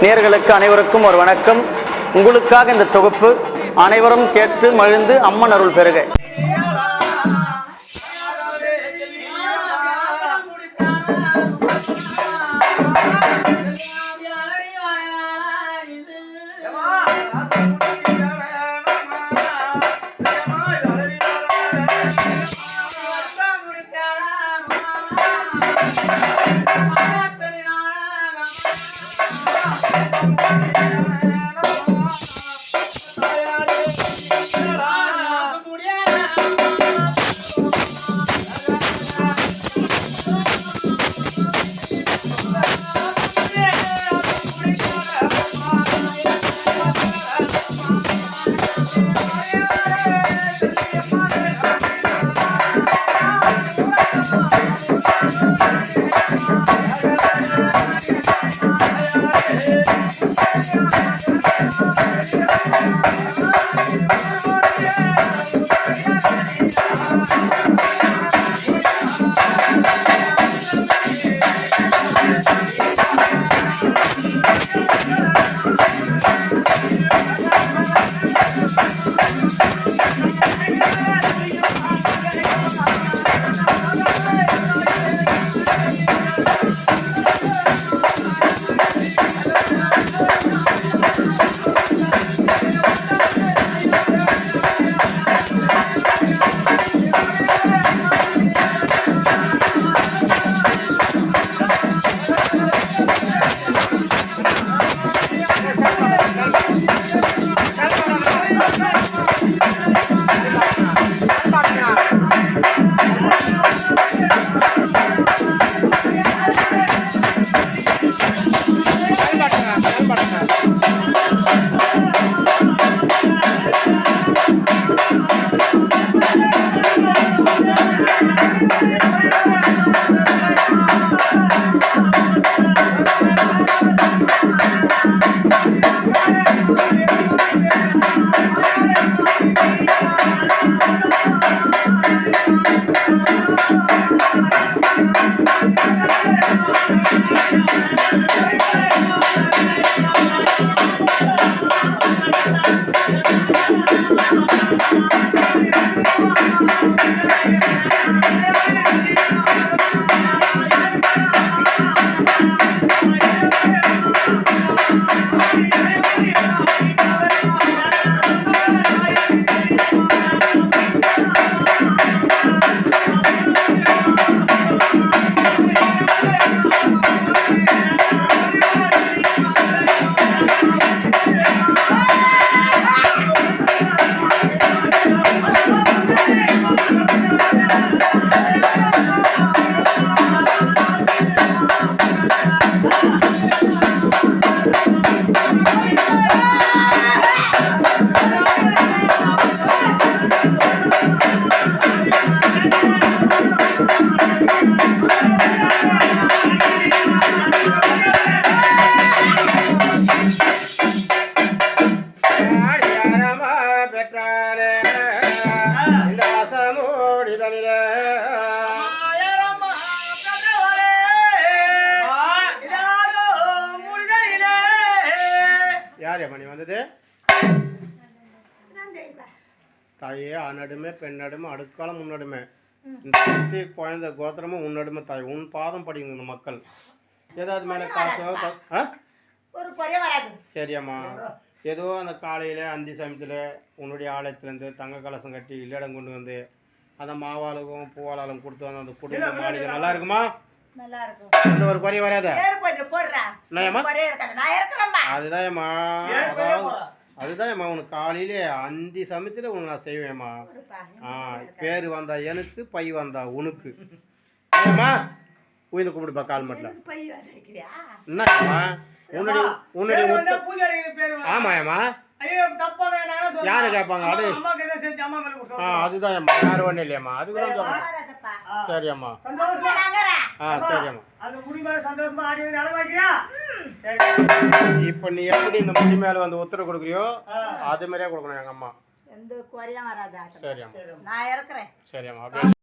நேயர்களுக்கு அனைவருக்கும் ஒரு வணக்கம். உங்களுக்காக இந்த தொகுப்பு. அனைவரும் கேட்டு மகிழ்ந்து அம்மன் அருள் பெறுக. யார் மணி வந்தது? தாயே ஆனடுமே பெண்ணடுமே அடுக்காலம் முன்னடுமே இந்த சுற்றி குழந்த கோத்திரமும் உன்னடுமை தாய் உன் பாதம் படிங்க இந்த மக்கள். ஏதாவது மேலே காசோ ஒரு குறை வராது. சரியாம்மா. ஏதோ அந்த காலையில் அந்தி சமயத்தில் உன்னுடைய ஆலயத்துலேருந்து தங்க கலசம் கட்டி இல்லடம் கொண்டு வந்து அந்த மாவாளுக்கும் பூவாலும் கொடுத்து வந்து அந்த குடும்ப மாளிகை நல்லா இருக்குமா? நல்லா இருக்கும். அந்த ஒரு குறை வராத. அதுதான்மா அதுதான்மா உனக்கு காலையிலே அந்தி சமயத்தில் உனக்கு நான் செய்வேம்மா. பேர் வந்தா எனக்கு பை வந்தா உனக்கு ஏம்மா உயிரை கும்பிடுப்பா கால் மட்டும் என்னம்மா உன்னுடைய ஆமாம்மா யாரு கேட்பாங்க? அது அதுதான் அம்மா யாரு ஒன்றும் இல்லையம்மா அதுக்குதான் சொல்லுங்க. சரியாம்மா சரியாம்மா. இப்போ நீ எப்படி இந்த முடி மேலே வந்து உத்தரவு கொடுக்குறியோ அது மாதிரியே கொடுக்கணும் எங்கள் அம்மா. எந்த குறையும் வராதா? சரியாம்மா நான் இருக்கிறேன். சரியாம்மா.